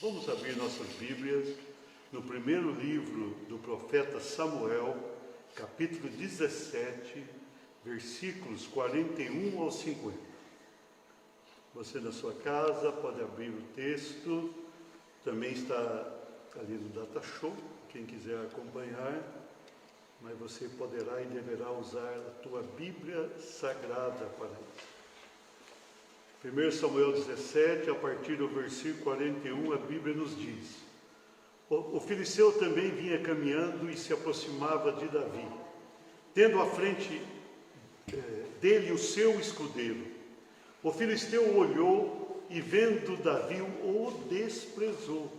Vamos abrir nossas Bíblias no primeiro livro do profeta Samuel, capítulo 17, versículos 41 ao 50. Você na sua casa pode abrir o texto, também está ali no Data Show, quem quiser acompanhar, mas você poderá e deverá usar a tua Bíblia Sagrada para isso. 1 Samuel 17, a partir do versículo 41, a Bíblia nos diz: o filisteu também vinha caminhando e se aproximava de Davi, tendo à frente dele o seu escudeiro. O filisteu olhou e, vendo Davi, o desprezou,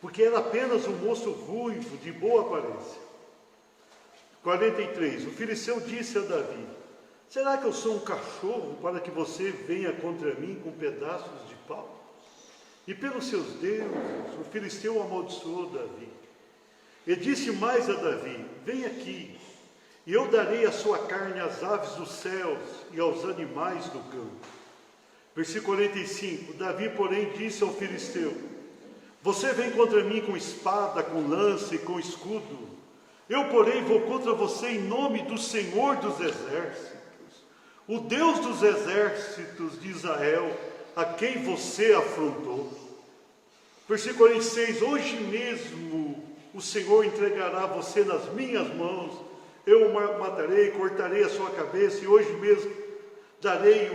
porque era apenas um moço ruivo, de boa aparência. 43. O filisteu disse a Davi: será que eu sou um cachorro para que você venha contra mim com pedaços de pau? E pelos seus deuses, o filisteu amaldiçoou Davi. E disse mais a Davi: vem aqui, e eu darei a sua carne às aves dos céus e aos animais do campo. Versículo 45. Davi, porém, disse ao filisteu: você vem contra mim com espada, com lança e com escudo. Eu, porém, vou contra você em nome do Senhor dos exércitos, o Deus dos exércitos de Israel, a quem você afrontou. Versículo 46. Hoje mesmo o Senhor entregará você nas minhas mãos. Eu o matarei, cortarei a sua cabeça, e hoje mesmo darei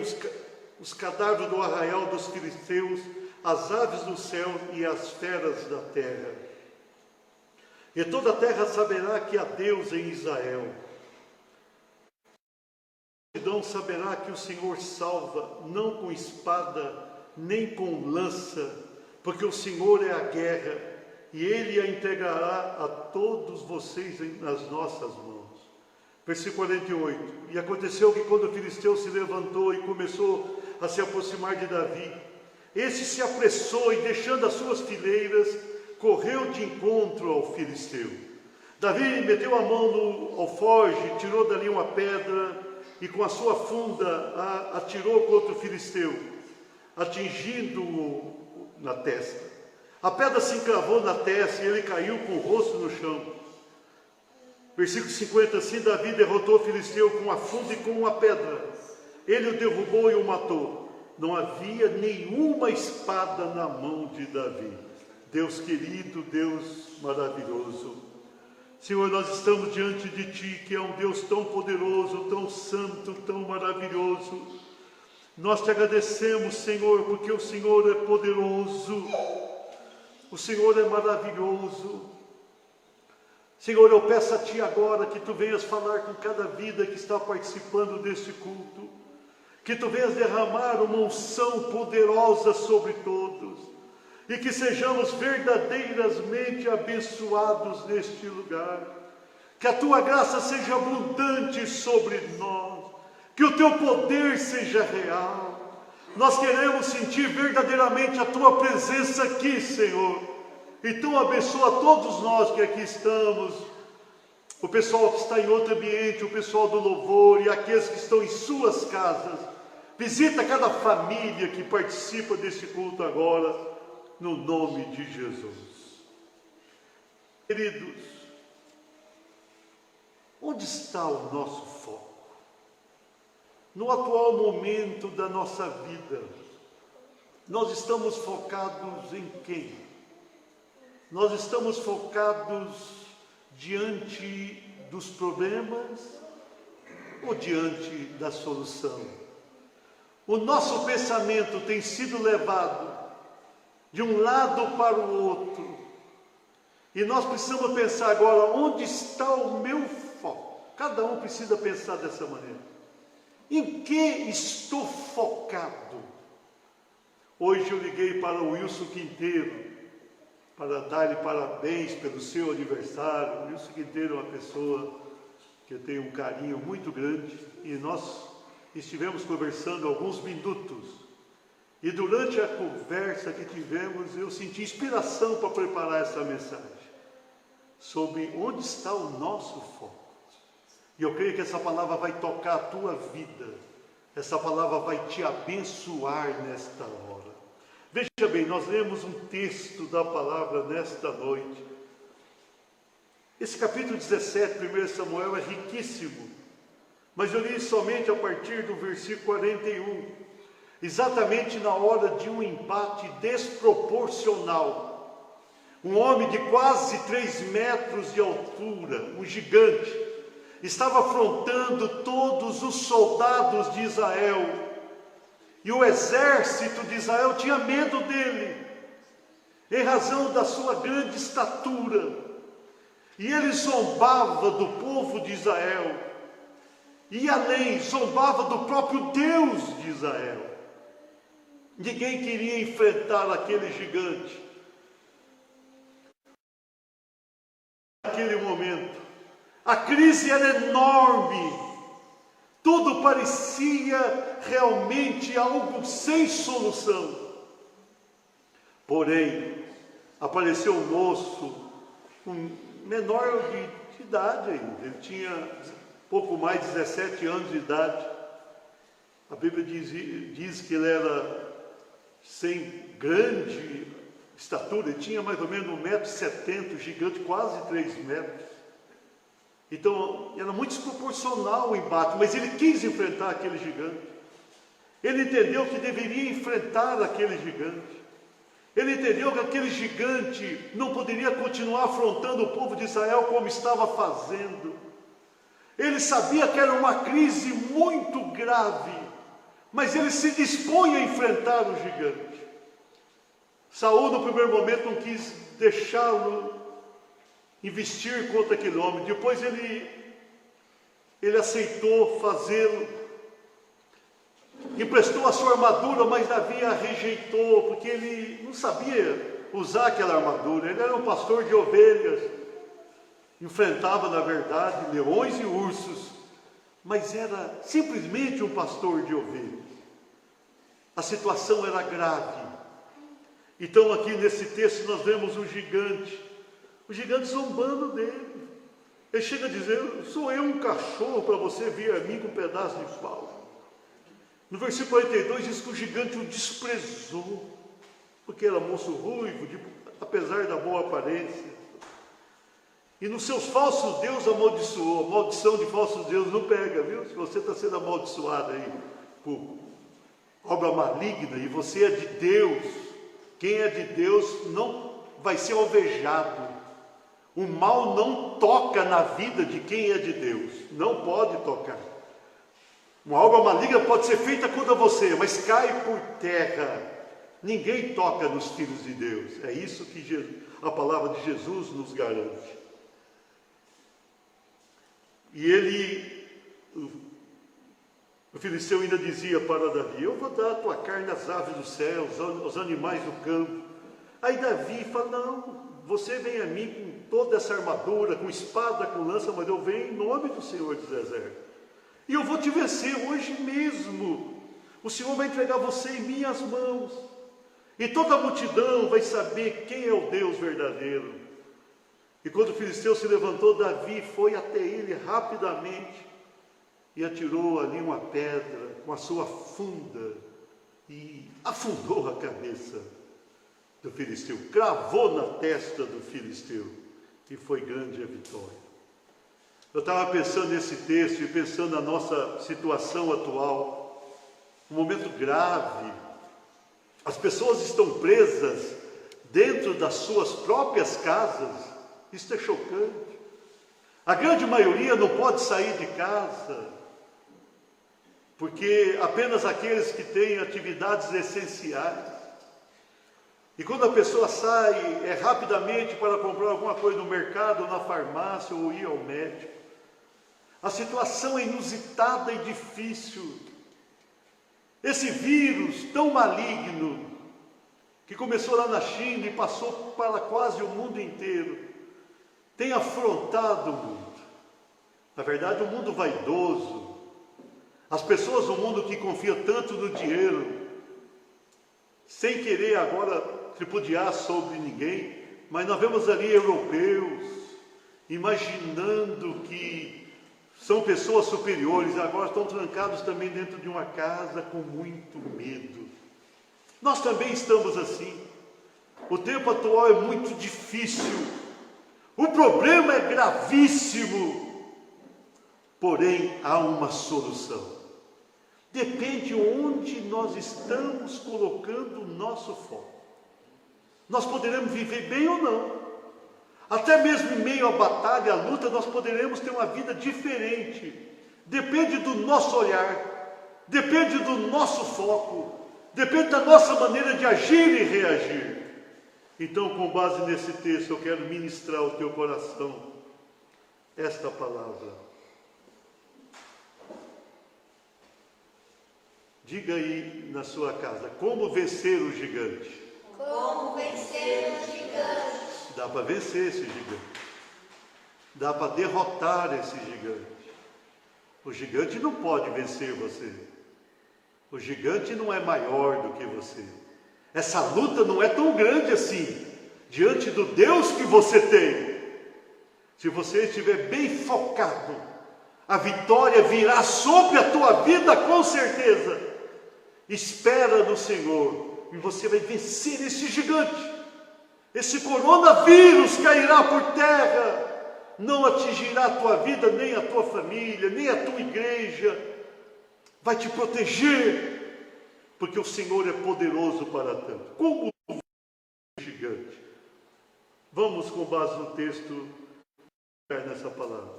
os cadáveres do arraial dos filisteus, as aves do céu e as feras da terra. E toda a terra saberá que há Deus em Israel. Saberá que o Senhor salva, não com espada, nem com lança, porque o Senhor é a guerra, e Ele a entregará a todos vocês nas nossas mãos. Versículo 48. E aconteceu que quando o filisteu se levantou e começou a se aproximar de Davi, esse se apressou e, deixando as suas fileiras, correu de encontro ao filisteu. Davi meteu a mão no alforje, tirou dali uma pedra, e com a sua funda atirou contra o filisteu, atingindo-o na testa. A pedra se encravou na testa e ele caiu com o rosto no chão. Versículo 50. Assim Davi derrotou o filisteu com a funda e com uma pedra. Ele o derrubou e o matou. Não havia nenhuma espada na mão de Davi. Deus querido, Deus maravilhoso, Senhor, nós estamos diante de Ti, que é um Deus tão poderoso, tão santo, tão maravilhoso. Nós Te agradecemos, Senhor, porque o Senhor é poderoso, o Senhor é maravilhoso. Senhor, eu peço a Ti agora que Tu venhas falar com cada vida que está participando deste culto, que Tu venhas derramar uma unção poderosa sobre todos, e que sejamos verdadeiramente abençoados neste lugar. Que a Tua graça seja abundante sobre nós, que o Teu poder seja real. Nós queremos sentir verdadeiramente a Tua presença aqui, Senhor. Então abençoa todos nós que aqui estamos, o pessoal que está em outro ambiente, o pessoal do louvor e aqueles que estão em suas casas. Visita cada família que participa desse culto agora, no nome de Jesus. Queridos, onde está o nosso foco? No atual momento da nossa vida, nós estamos focados em quem? Nós estamos focados diante dos problemas ou diante da solução? O nosso pensamento tem sido levado de um lado para o outro, e nós precisamos pensar agora: onde está o meu foco? Cada um precisa pensar dessa maneira. Em que estou focado? Hoje eu liguei para o Wilson Quinteiro para dar-lhe parabéns pelo seu aniversário. O Wilson Quinteiro é uma pessoa que eu tenho um carinho muito grande, e nós estivemos conversando alguns minutos. E durante a conversa que tivemos, eu senti inspiração para preparar essa mensagem, sobre onde está o nosso foco. E eu creio que essa palavra vai tocar a tua vida, essa palavra vai te abençoar nesta hora. Veja bem, nós lemos um texto da palavra nesta noite. Esse capítulo 17, 1 Samuel, é riquíssimo, mas eu li somente a partir do versículo 41, exatamente na hora de um embate desproporcional. Um homem de quase 3 metros de altura, um gigante, estava afrontando todos os soldados de Israel, e o exército de Israel tinha medo dele, em razão da sua grande estatura. E ele zombava do povo de Israel, e além, zombava do próprio Deus de Israel. Ninguém queria enfrentar aquele gigante. Naquele momento, a crise era enorme, tudo parecia realmente algo sem solução. Porém, apareceu um moço, menor de idade ainda, ele tinha pouco mais de 17 anos de idade. A Bíblia diz que ele era sem grande estatura, ele tinha mais ou menos 1,70 m, gigante, quase 3 metros. Então, era muito desproporcional o embate, mas ele quis enfrentar aquele gigante. Ele entendeu que deveria enfrentar aquele gigante. Ele entendeu que aquele gigante não poderia continuar afrontando o povo de Israel como estava fazendo. Ele sabia que era uma crise muito grave, mas ele se dispunha a enfrentar o gigante. Saul, no primeiro momento, não quis deixá-lo investir contra aquele homem. Depois ele aceitou fazê-lo, emprestou a sua armadura, mas Davi a rejeitou, porque ele não sabia usar aquela armadura. Ele era um pastor de ovelhas, enfrentava, na verdade, leões e ursos, mas era simplesmente um pastor de ovelhas. A situação era grave. Então aqui nesse texto nós vemos o gigante zombando dele. Ele chega a dizer: sou eu um cachorro para você vir a mim com um pedaço de pau? No versículo 42 diz que o gigante o desprezou, porque era moço ruivo, apesar da boa aparência. E nos seus falsos deuses amaldiçoou. A maldição de falsos deuses não pega, viu? Se você está sendo amaldiçoado aí por obra maligna e você é de Deus, quem é de Deus não vai ser alvejado. O mal não toca na vida de quem é de Deus, não pode tocar. Uma obra maligna pode ser feita contra você, mas cai por terra. Ninguém toca nos filhos de Deus. É isso que a palavra de Jesus nos garante. E o filisteu ainda dizia para Davi: eu vou dar a tua carne às aves do céu, aos animais do campo. Aí Davi fala: não, você vem a mim com toda essa armadura, com espada, com lança, mas eu venho em nome do Senhor dos Exércitos. E eu vou te vencer hoje mesmo. O Senhor vai entregar você em minhas mãos. E toda a multidão vai saber quem é o Deus verdadeiro. E quando o filisteu se levantou, Davi foi até ele rapidamente e atirou ali uma pedra com a sua funda e afundou a cabeça do filisteu, cravou na testa do filisteu, e foi grande a vitória. Eu estava pensando nesse texto e pensando na nossa situação atual, um momento grave. As pessoas estão presas dentro das suas próprias casas. Isso é chocante. A grande maioria não pode sair de casa, porque apenas aqueles que têm atividades essenciais. E quando a pessoa sai, é rapidamente para comprar alguma coisa no mercado, ou na farmácia, ou ir ao médico. A situação é inusitada e difícil. Esse vírus tão maligno, que começou lá na China e passou para quase o mundo inteiro, tem afrontado o mundo. Na verdade, o mundo vaidoso, as pessoas do mundo que confiam tanto no dinheiro, sem querer agora tripudiar sobre ninguém, mas nós vemos ali europeus imaginando que são pessoas superiores, agora estão trancados também dentro de uma casa com muito medo. Nós também estamos assim. O tempo atual é muito difícil. O problema é gravíssimo. Porém, há uma solução. Depende onde nós estamos colocando o nosso foco. Nós poderemos viver bem ou não. Até mesmo em meio à batalha, à luta, nós poderemos ter uma vida diferente. Depende do nosso olhar, depende do nosso foco, depende da nossa maneira de agir e reagir. Então, com base nesse texto, eu quero ministrar ao teu coração esta palavra. Diga aí na sua casa, como vencer o gigante? Como vencer o gigante? Dá para vencer esse gigante. Dá para derrotar esse gigante. O gigante não pode vencer você. O gigante não é maior do que você. Essa luta não é tão grande assim, diante do Deus que você tem. Se você estiver bem focado, a vitória virá sobre a tua vida com certeza. Espera no Senhor e você vai vencer esse gigante. Esse coronavírus cairá por terra, não atingirá a tua vida, nem a tua família, nem a tua igreja. Vai te proteger, porque o Senhor é poderoso para tanto. Como o gigante? Vamos com base no texto nessa palavra.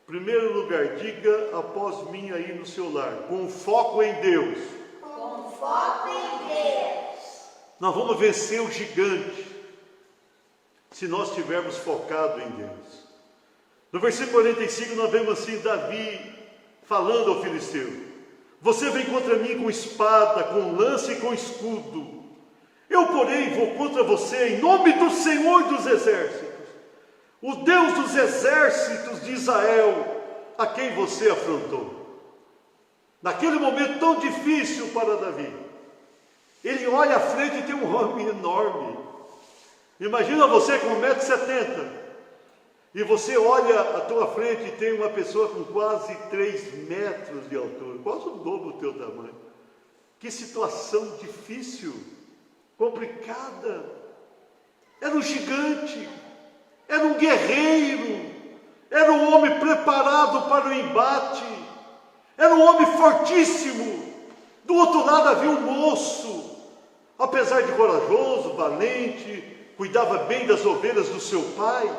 Primeiro lugar, diga após mim aí no seu lar, com foco em Deus. Com foco em Deus. Nós vamos vencer o gigante, se nós estivermos focados em Deus. No versículo 45 nós vemos assim, Davi falando ao filisteu: você vem contra mim com espada, com lança e com escudo. Eu, porém, vou contra você em nome do Senhor dos exércitos, o Deus dos exércitos de Israel, a quem você afrontou. Naquele momento tão difícil para Davi, ele olha à frente e tem um homem enorme. Imagina você com 1,70 m, e você olha à tua frente e tem uma pessoa com quase 3 metros de altura, quase o dobro do teu tamanho. Que situação difícil, complicada. Era um gigante, era um guerreiro, era um homem preparado para o embate, era um homem fortíssimo. Do outro lado havia um moço, apesar de corajoso, valente, cuidava bem das ovelhas do seu pai,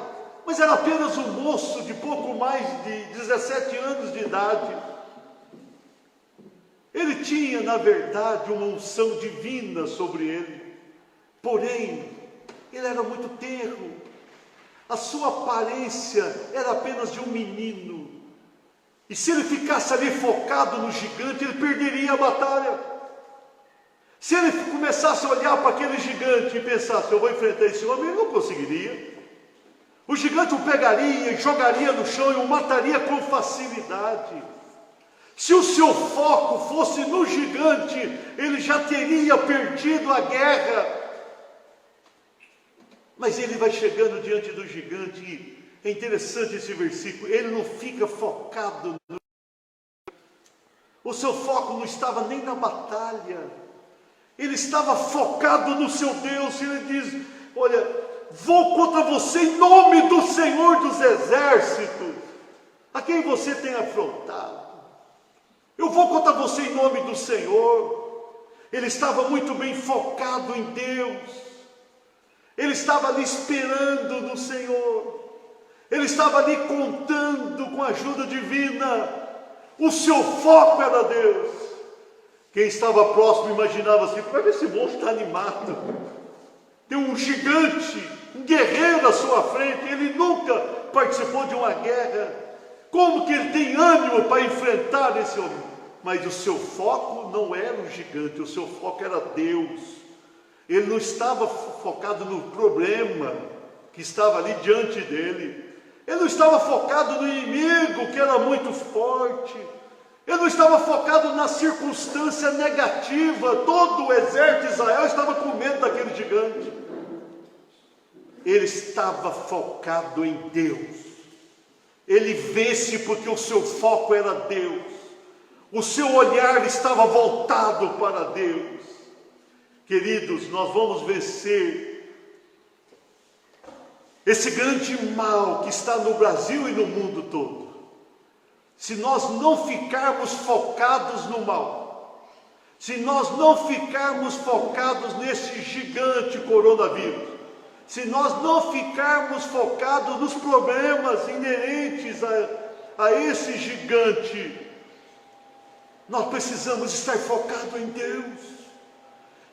mas era apenas um moço de pouco mais de 17 anos de idade. Ele tinha, na verdade, uma unção divina sobre ele, porém, ele era muito tenro. A sua aparência era apenas de um menino. E se ele ficasse ali focado no gigante, ele perderia a batalha. Se ele começasse a olhar para aquele gigante e pensasse, eu vou enfrentar esse homem, ele não conseguiria. O gigante o pegaria, jogaria no chão e o mataria com facilidade. Se o seu foco fosse no gigante, ele já teria perdido a guerra. Mas ele vai chegando diante do gigante, e é interessante esse versículo, ele não fica focado no... O seu foco não estava nem na batalha, ele estava focado no seu Deus. Ele diz, olha, vou contra você em nome do Senhor dos exércitos, a quem você tem afrontado. Eu vou contra você em nome do Senhor. Ele estava muito bem focado em Deus. Ele estava ali esperando no Senhor. Ele estava ali contando com a ajuda divina. O seu foco era Deus. Quem estava próximo imaginava assim, vai ver esse monstro está animado. Tem um gigante, um guerreiro à sua frente. Ele nunca participou de uma guerra. Como que ele tem ânimo para enfrentar esse homem? Mas o seu foco não era o gigante, o seu foco era Deus. Ele não estava focado no problema que estava ali diante dele. Ele não estava focado no inimigo que era muito forte. Ele não estava focado na circunstância negativa. Todo o exército de Israel estava com medo daquele gigante. Ele estava focado em Deus. Ele vence porque o seu foco era Deus. O seu olhar estava voltado para Deus. Queridos, nós vamos vencer esse grande mal que está no Brasil e no mundo todo, se nós não ficarmos focados no mal, se nós não ficarmos focados nesse gigante coronavírus, se nós não ficarmos focados nos problemas inerentes a esse gigante, nós precisamos estar focados em Deus.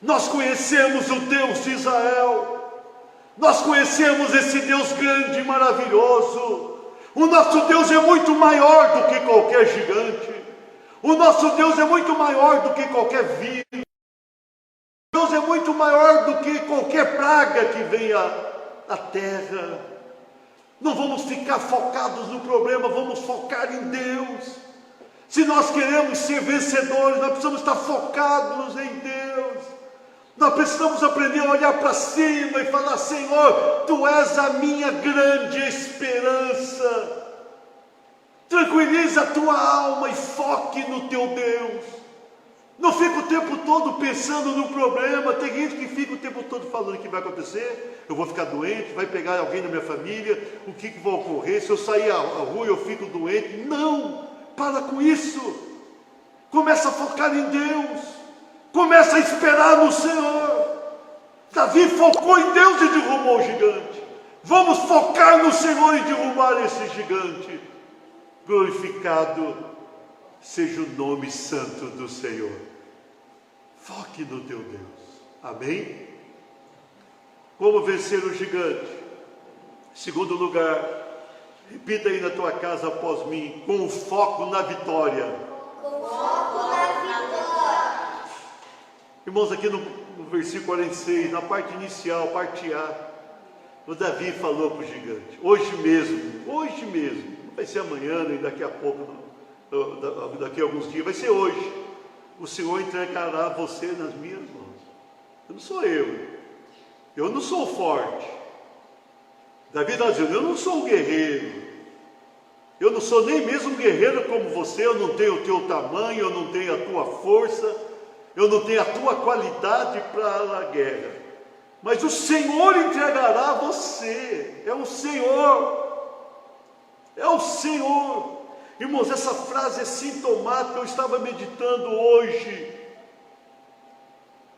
Nós conhecemos o Deus de Israel, nós conhecemos esse Deus grande e maravilhoso. O nosso Deus é muito maior do que qualquer gigante, o nosso Deus é muito maior do que qualquer vírus, Deus é muito maior do que qualquer praga que venha à terra. Não vamos ficar focados no problema, vamos focar em Deus. Se nós queremos ser vencedores, nós precisamos estar focados em Deus. Nós precisamos aprender a olhar para cima e falar: Senhor, Tu és a minha grande esperança. Tranquiliza a tua alma e foque no teu Deus. Não fica o tempo todo pensando no problema. Tem gente que fica o tempo todo falando o que vai acontecer. Eu vou ficar doente, vai pegar alguém da minha família, o que vai ocorrer? Se eu sair à rua eu fico doente. Não, para com isso. Começa a focar em Deus. Começa a esperar no Senhor. Davi focou em Deus e derrubou o gigante. Vamos focar no Senhor e derrubar esse gigante. Glorificado seja o nome santo do Senhor. Foque no teu Deus. Amém? Como vencer o gigante? Segundo lugar, repita aí na tua casa após mim: com foco na vitória. Com foco na vitória. Irmãos, aqui no versículo 46, na parte inicial, parte A, o Davi falou para o gigante: hoje mesmo, não vai ser amanhã, nem daqui a pouco, não, daqui a alguns dias, vai ser hoje, o Senhor entregará você nas minhas mãos. Não sou eu não sou forte. Davi está dizendo: eu não sou um guerreiro, eu não sou nem mesmo um guerreiro como você, eu não tenho o teu tamanho, eu não tenho a tua força, eu não tenho a tua qualidade para a guerra, mas o Senhor entregará você. É o Senhor. Irmãos, essa frase é sintomática. Eu estava meditando hoje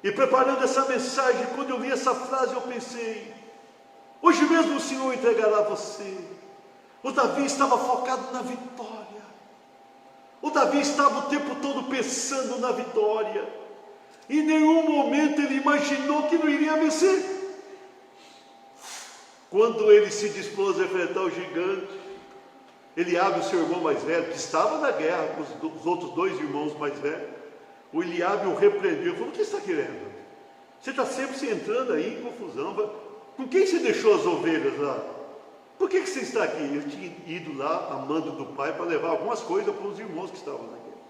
e preparando essa mensagem. Quando eu li essa frase, eu pensei: hoje mesmo o Senhor entregará você. O Davi estava focado na vitória. O Davi estava o tempo todo pensando na vitória. Em nenhum momento ele imaginou que não iria vencer. Quando ele se dispôs a enfrentar o gigante, Eliabe, o seu irmão mais velho, que estava na guerra com os outros dois irmãos mais velhos, o Eliabe o repreendeu e falou: o que você está querendo? Você está sempre se entrando aí em confusão. Com quem você deixou as ovelhas lá? Por que você está aqui? Ele tinha ido lá a mando do pai para levar algumas coisas para os irmãos que estavam na guerra.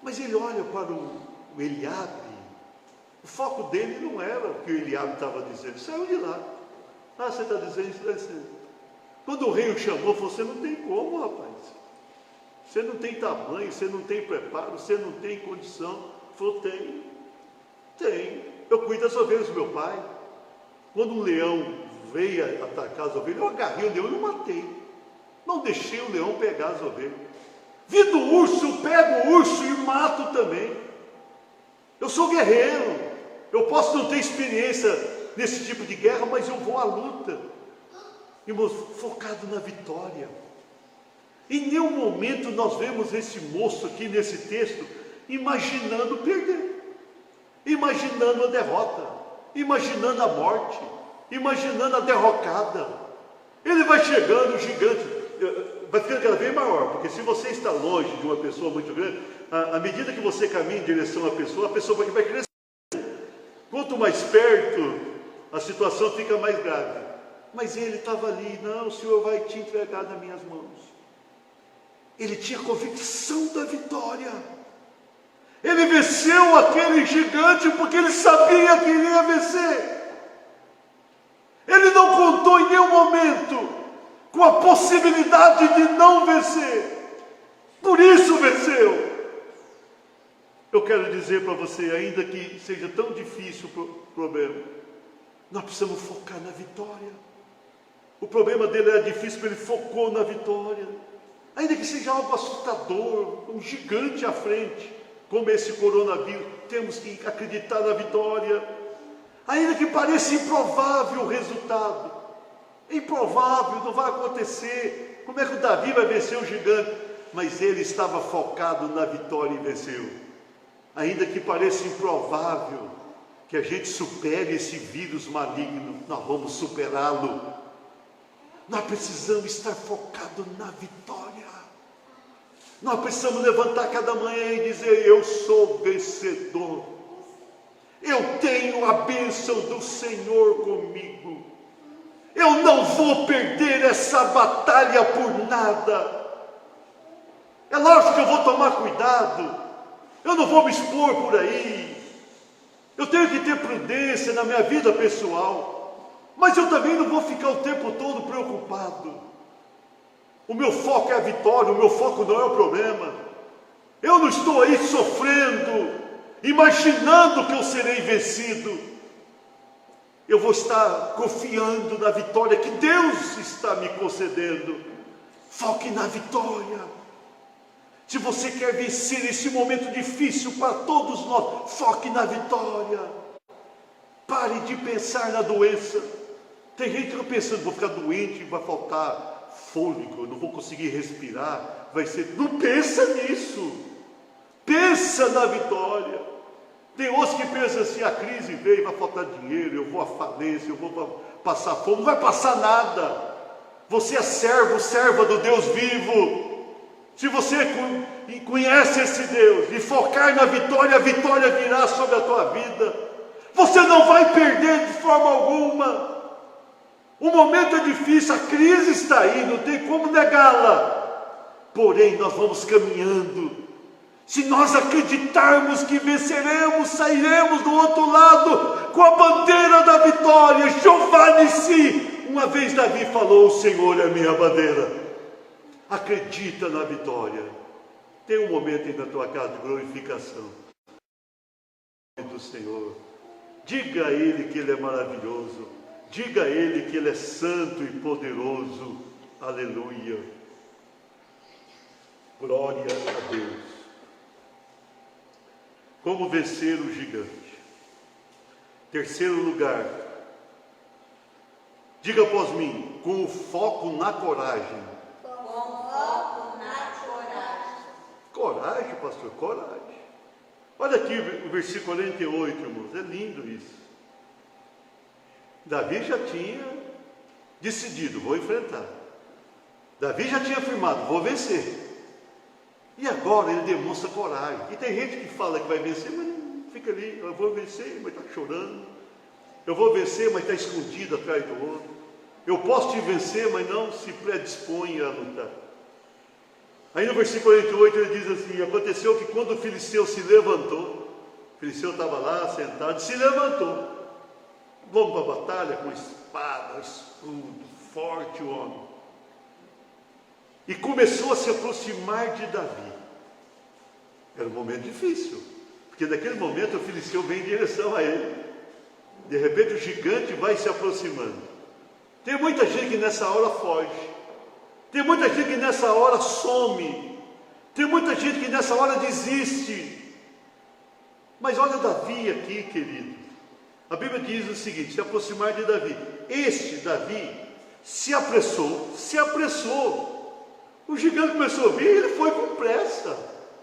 Mas ele olha para o Eliabe, o foco dele não era o que o Eliabe estava dizendo. Saiu de lá. Ah, você está dizendo isso, está dizendo. Quando o rei o chamou, falou: você não tem como, rapaz. Você não tem tamanho, você não tem preparo, você não tem condição. Ele falou: tem. Eu cuido das ovelhas do meu pai. Quando um leão veio atacar as ovelhas, eu agarrei o leão e não matei. Não deixei o leão pegar as ovelhas. Vi do urso, eu pego o urso e mato também. Eu sou guerreiro. Eu posso não ter experiência nesse tipo de guerra, mas eu vou à luta. Irmãos, focado na vitória. Em nenhum momento nós vemos esse moço aqui nesse texto imaginando perder, imaginando a derrota, imaginando a morte, imaginando a derrocada. Ele vai chegando, o gigante vai ficando cada vez maior, porque se você está longe de uma pessoa muito grande, à medida que você caminha em direção à pessoa vai crescer. Quanto mais perto, a situação fica mais grave. Mas ele estava ali: não, o Senhor vai te entregar nas minhas mãos. Ele tinha convicção da vitória. Ele venceu aquele gigante porque ele sabia que iria vencer. Ele não contou em nenhum momento com a possibilidade de não vencer. Por isso venceu. Eu quero dizer para você, ainda que seja tão difícil o problema, nós precisamos focar na vitória. O problema dele era difícil, porque ele focou na vitória. Ainda que seja algo assustador, um gigante à frente, como esse coronavírus, temos que acreditar na vitória. Ainda que pareça improvável o resultado, improvável, não vai acontecer. Como é que o Davi vai vencer o gigante? Mas ele estava focado na vitória e venceu. Ainda que pareça improvável que a gente supere esse vírus maligno, nós vamos superá-lo. Nós precisamos estar focados na vitória. Nós precisamos levantar cada manhã e dizer: eu sou vencedor. Eu tenho a bênção do Senhor comigo. Eu não vou perder essa batalha por nada. É lógico que eu vou tomar cuidado. Eu não vou me expor por aí. Eu tenho que ter prudência na minha vida pessoal. Mas eu também não vou ficar o tempo todo preocupado. O meu foco é a vitória, o meu foco não é o problema. Eu não estou aí sofrendo, imaginando que eu serei vencido. Eu vou estar confiando na vitória que Deus está me concedendo. Foque na vitória. Se você quer vencer esse momento difícil para todos nós, foque na vitória. Pare de pensar na doença. Tem gente que está pensando: vou ficar doente, vai faltar fôlego, eu não vou conseguir respirar, vai ser... Não pensa nisso. Pensa na vitória. Tem outros que pensam assim: a crise veio, vai faltar dinheiro, eu vou à falência, eu vou passar fome. Não vai passar nada. Você é servo, serva do Deus vivo. Se você conhece esse Deus e focar na vitória, a vitória virá sobre a tua vida. Você não vai perder de forma alguma. O momento é difícil, a crise está aí, não tem como negá-la. Porém, nós vamos caminhando. Se nós acreditarmos que venceremos, sairemos do outro lado com a bandeira da vitória. Jeová Nissi. Uma vez Davi falou: o Senhor é a minha bandeira. Acredita na vitória. Tem um momento aí na tua casa de glorificação do Senhor. Diga a Ele que Ele é maravilhoso. Diga a Ele que Ele é santo e poderoso. Aleluia. Glória a Deus. Como vencer o gigante? Terceiro lugar. Diga após mim: com o foco na coragem. Coragem, pastor, coragem. Olha aqui o versículo 48, irmãos, é lindo isso. Davi já tinha decidido: vou enfrentar. Davi já tinha afirmado: vou vencer. E agora ele demonstra coragem. E tem gente que fala que vai vencer, mas não fica ali: eu vou vencer, mas está chorando. Eu vou vencer, mas está escondido atrás do outro. Eu posso te vencer, mas não se predispõe a lutar. Aí no versículo 48 ele diz assim: aconteceu que quando o filisteu se levantou, o filisteu estava lá sentado, se levantou. Vamos para a batalha com espada, escudo, forte o homem. E começou a se aproximar de Davi. Era um momento difícil, porque naquele momento o filisteu vem em direção a ele. De repente o gigante vai se aproximando. Tem muita gente que nessa hora foge. Tem muita gente que nessa hora some. Tem muita gente que nessa hora desiste. Mas olha Davi aqui, querido. A Bíblia diz o seguinte: se aproximar de Davi. Este Davi se apressou. O gigante começou a vir, ele foi com pressa.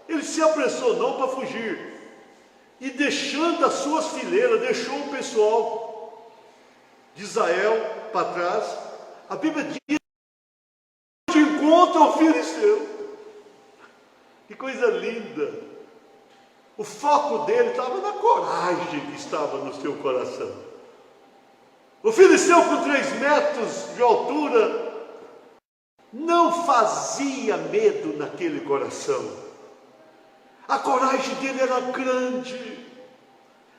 Ele se apressou não para fugir. E deixando as suas fileiras, deixou o pessoal de Israel para trás. A Bíblia diz: encontra o filisteu. Que coisa linda. O foco dele estava na coragem que estava no seu coração. O filisteu com 3 metros de altura não fazia medo naquele coração. A coragem dele era grande.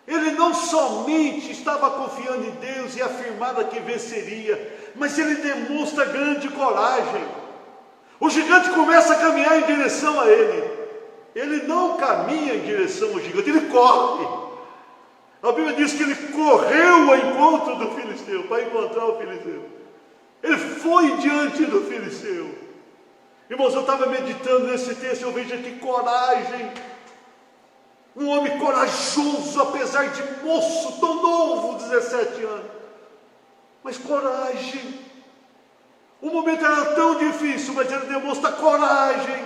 Ele não somente estava confiando em Deus e afirmava que venceria, mas ele demonstra grande coragem. O gigante começa a caminhar em direção a ele. Ele não caminha em direção ao gigante, ele corre. A Bíblia diz que ele correu ao encontro do filisteu, para encontrar o filisteu. Ele foi diante do filisteu. Irmãos, eu estava meditando nesse texto, eu vejo aqui coragem. Um homem corajoso, apesar de moço, tão novo, 17 anos. Mas coragem. O momento era tão difícil, mas ele demonstra coragem.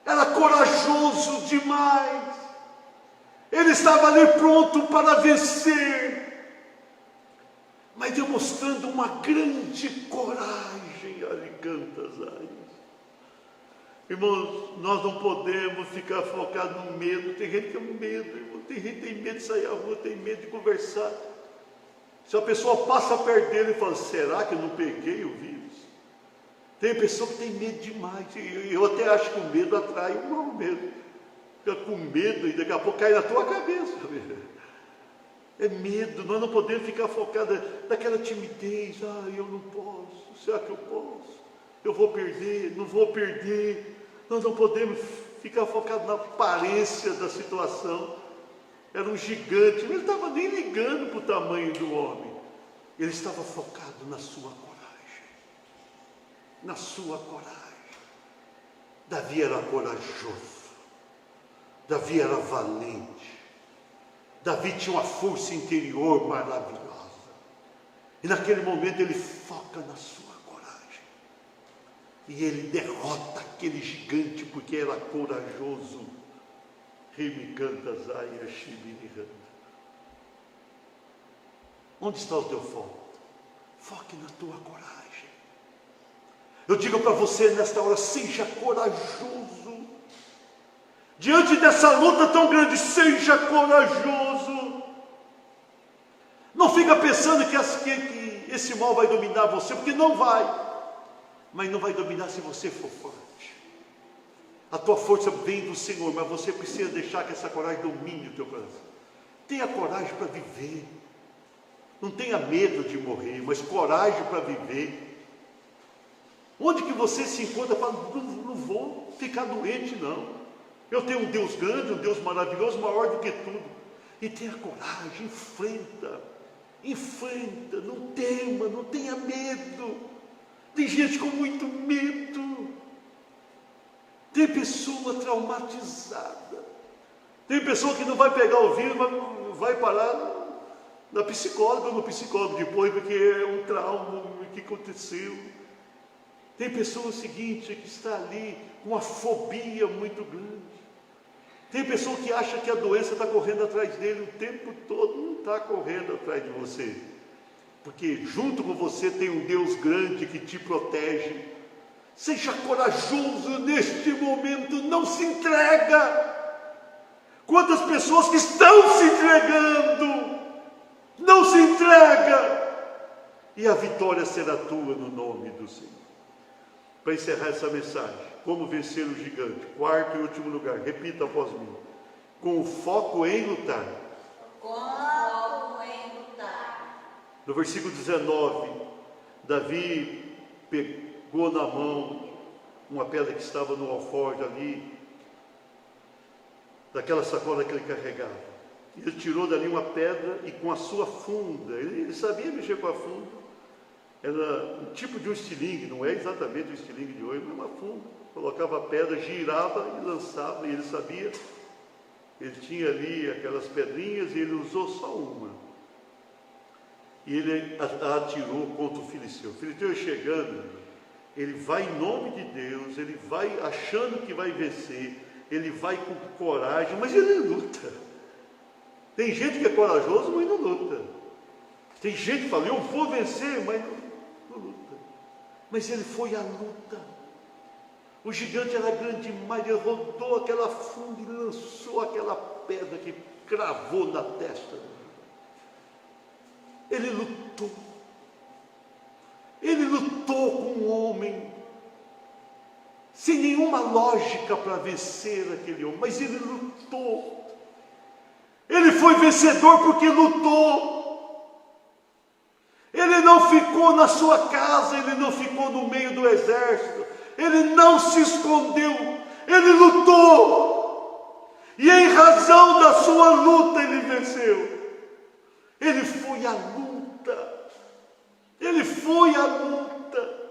Era corajoso demais. Ele estava ali pronto para vencer, mas demonstrando uma grande coragem. Ali canta Zayas. Irmãos, nós não podemos ficar focados no medo. Tem gente que tem medo, irmão. Tem gente que tem medo de sair à rua, tem medo de conversar. Se a pessoa passa perto dele e fala, será que eu não peguei o vírus? Tem pessoa que tem medo demais. Eu até acho que o medo atrai o mau medo. Fica com medo e daqui a pouco cai na tua cabeça. É medo. Nós não podemos ficar focados naquela timidez. Eu não posso. Será que eu posso? Eu vou perder? Não vou perder? Nós não podemos ficar focados na aparência da situação. Era um gigante. Ele não estava nem ligando para o tamanho do homem. Ele estava focado na sua coragem. Na sua coragem. Davi era corajoso. Davi era valente. Davi tinha uma força interior maravilhosa. E naquele momento ele foca na sua coragem. E ele derrota aquele gigante porque era corajoso. Onde está o teu foco? Foque na tua coragem. Eu digo para você nesta hora, seja corajoso. Diante dessa luta tão grande, seja corajoso. Não fica pensando que esse mal vai dominar você, porque não vai. Mas não vai dominar se você for forte. A tua força vem do Senhor, mas você precisa deixar que essa coragem domine o teu coração. Tenha coragem para viver. Não tenha medo de morrer, mas coragem para viver. Onde que você se encontra, fala, não vou ficar doente não. Eu tenho um Deus grande, um Deus maravilhoso, maior do que tudo. E tenha coragem, enfrenta, não tema, não tenha medo. Tem gente com muito medo. Tem pessoa traumatizada. Tem pessoa que não vai pegar o vírus, mas vai parar na psicóloga ou no psicólogo depois, porque é um trauma que aconteceu. Tem pessoa seguinte que está ali com uma fobia muito grande. Tem pessoa que acha que a doença está correndo atrás dele o tempo todo. Não está correndo atrás de você. Porque junto com você tem um Deus grande que te protege. Seja corajoso neste momento, não se entrega. Quantas pessoas que estão se entregando, não se entrega. E a vitória será tua no nome do Senhor. Para encerrar essa mensagem, como vencer o gigante? Quarto e último lugar, repita após mim. Com o foco em lutar. Com foco em lutar. No versículo 19, Davi pegou na mão uma pedra que estava no alforje ali, daquela sacola que ele carregava. Ele tirou dali uma pedra e com a sua funda, ele sabia mexer com a funda. Era um tipo de um estilingue, não é exatamente o estilingue de hoje, mas uma funda. Colocava a pedra, girava e lançava, e ele sabia. Ele tinha ali aquelas pedrinhas e ele usou só uma. E ele a atirou contra o filisteu. O filisteu chegando, ele vai em nome de Deus, ele vai achando que vai vencer, ele vai com coragem, mas ele luta. Tem gente que é corajoso, mas não luta. Tem gente que fala, eu vou vencer, mas não luta. Mas ele foi à luta. O gigante era grande demais, ele rodou aquela funda e lançou aquela pedra que cravou na testa dele. Ele lutou. Ele lutou com um homem sem nenhuma lógica para vencer aquele homem, mas ele lutou. Ele foi vencedor porque lutou. Ele não ficou na sua casa, ele não ficou no meio do exército, ele não se escondeu, ele lutou. E em razão da sua luta ele venceu. Ele foi à luta. Ele foi à luta.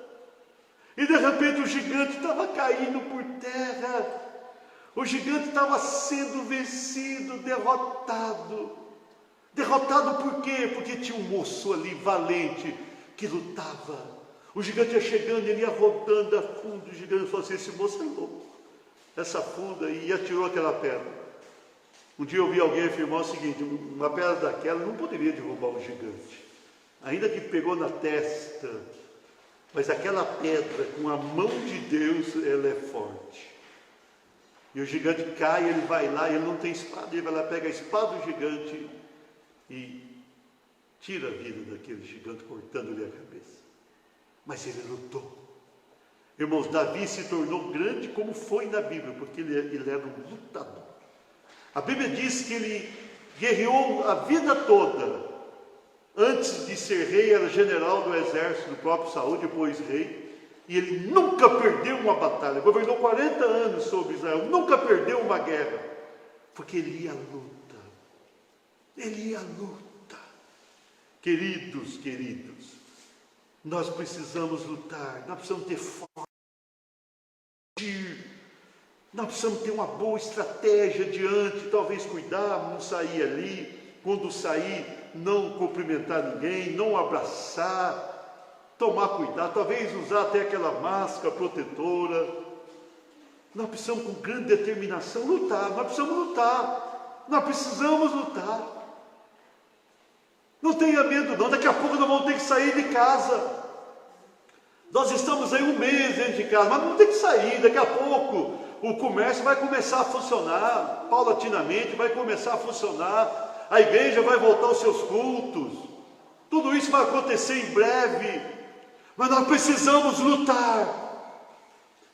E de repente o gigante estava caindo por terra. O gigante estava sendo vencido, derrotado. Derrotado por quê? Porque tinha um moço ali valente que lutava. O gigante ia chegando, ele ia rodando a fundo. O gigante falou assim: esse moço é louco. Essa funda, e atirou aquela pedra. Um dia eu vi alguém afirmar o seguinte: uma pedra daquela não poderia derrubar um gigante, ainda que pegou na testa, mas aquela pedra, com a mão de Deus, ela é forte. E o gigante cai, ele vai lá, ele não tem espada, ele vai lá, pega a espada do gigante e tira a vida daquele gigante, cortando-lhe a cabeça. Mas ele lutou. Irmãos, Davi se tornou grande como foi na Bíblia, porque ele era um lutador. A Bíblia diz que ele guerreou a vida toda. Antes de ser rei, era general do exército do próprio Saul, depois rei. E ele nunca perdeu uma batalha. Governou 40 anos sobre Israel, nunca perdeu uma guerra. Porque ele ia à luta. Ele ia à luta. Queridos, nós precisamos lutar. Nós precisamos ter força. Nós precisamos ter uma boa estratégia diante, talvez cuidar, não sair ali, quando sair, não cumprimentar ninguém, não abraçar, tomar cuidado, talvez usar até aquela máscara protetora. Nós precisamos com grande determinação lutar, nós precisamos lutar. Não tenha medo não, daqui a pouco nós vamos ter que sair de casa. Nós estamos aí um mês dentro de casa, mas vamos ter que sair, daqui a pouco o comércio vai começar a funcionar, paulatinamente vai começar a funcionar, a igreja vai voltar aos seus cultos, tudo isso vai acontecer em breve, mas nós precisamos lutar,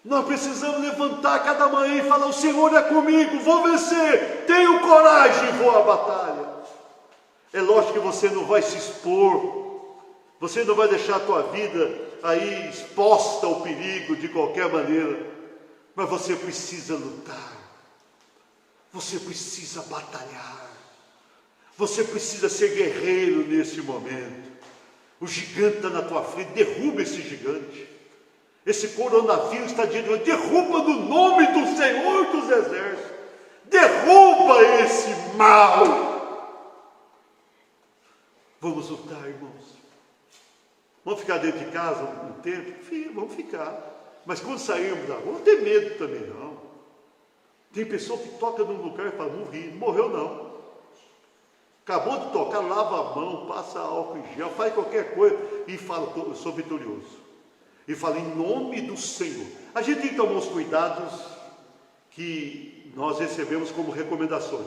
nós precisamos levantar cada manhã e falar: o Senhor é comigo, vou vencer, tenho coragem, vou à batalha. É lógico que você não vai se expor, você não vai deixar a tua vida aí exposta ao perigo de qualquer maneira, mas você precisa lutar, você precisa batalhar, você precisa ser guerreiro nesse momento. O gigante está na tua frente, derruba esse gigante. Esse coronavírus está dizendo: derruba no nome do Senhor dos Exércitos, derruba esse mal. Vamos lutar, irmãos. Vamos ficar dentro de casa um tempo? Vamos ficar. Mas quando sairmos da rua, não tem medo também não. Tem pessoa que toca num lugar e fala: morri, não morreu não. Acabou de tocar, lava a mão, passa álcool em gel, faz qualquer coisa e fala: eu sou vitorioso. E fala em nome do Senhor. A gente tem que tomar os cuidados que nós recebemos como recomendações.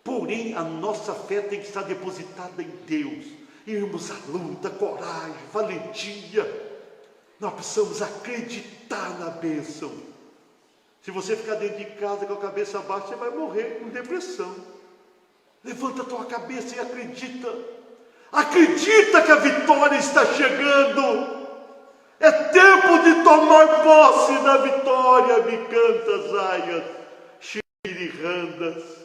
Porém, a nossa fé tem que estar depositada em Deus. Irmos à luta, coragem, valentia. Nós precisamos acreditar na bênção. Se você ficar dentro de casa com a cabeça baixa, você vai morrer com depressão. Levanta a tua cabeça e acredita. Acredita que a vitória está chegando. É tempo de tomar posse da vitória. Me canta, Zaias, Shirirandas.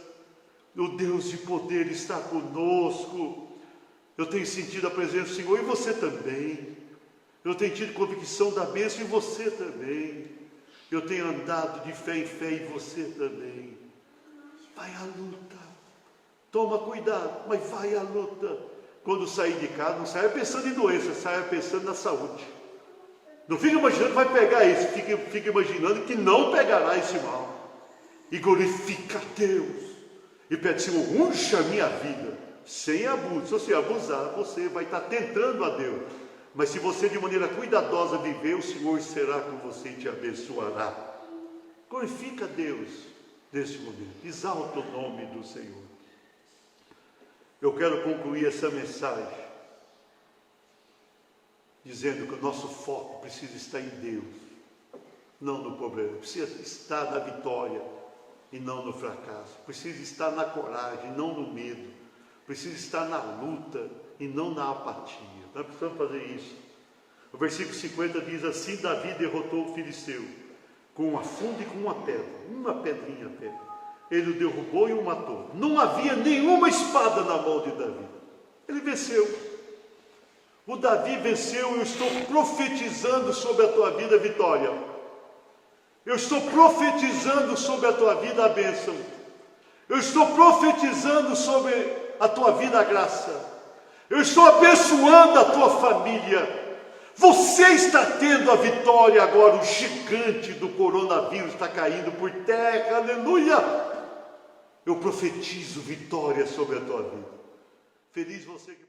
O Deus de poder está conosco. Eu tenho sentido a presença do Senhor, e você também. Eu tenho tido convicção da bênção, e você também. Eu tenho andado de fé em fé, e você também. Vai à luta. Toma cuidado, mas vai à luta. Quando sair de casa, não saia pensando em doença, saia pensando na saúde. Não fica imaginando que vai pegar isso, fica imaginando que não pegará esse mal. E glorifica a Deus. E pede: Senhor, unja a minha vida, sem abuso. Se você abusar, você vai estar tentando a Deus. Mas se você de maneira cuidadosa viver, o Senhor será com você e te abençoará. Glorifica a Deus nesse momento. Exalta o nome do Senhor. Eu quero concluir essa mensagem dizendo que o nosso foco precisa estar em Deus, não no problema. Precisa estar na vitória e não no fracasso. Precisa estar na coragem, não no medo. Precisa estar na luta e não na apatia. Nós precisamos fazer isso. O versículo 50 diz assim: Davi derrotou o filisteu, com uma funda e com uma pedra, uma pedrinha até. Ele o derrubou e o matou. Não havia nenhuma espada na mão de Davi. Ele venceu. O Davi venceu. Eu estou profetizando sobre a tua vida a vitória. Eu estou profetizando sobre a tua vida a bênção. Eu estou profetizando sobre a tua vida a graça. Eu estou abençoando a tua família. Você está tendo a vitória agora. O gigante do coronavírus está caindo por terra. Aleluia! Eu profetizo vitória sobre a tua vida. Feliz você que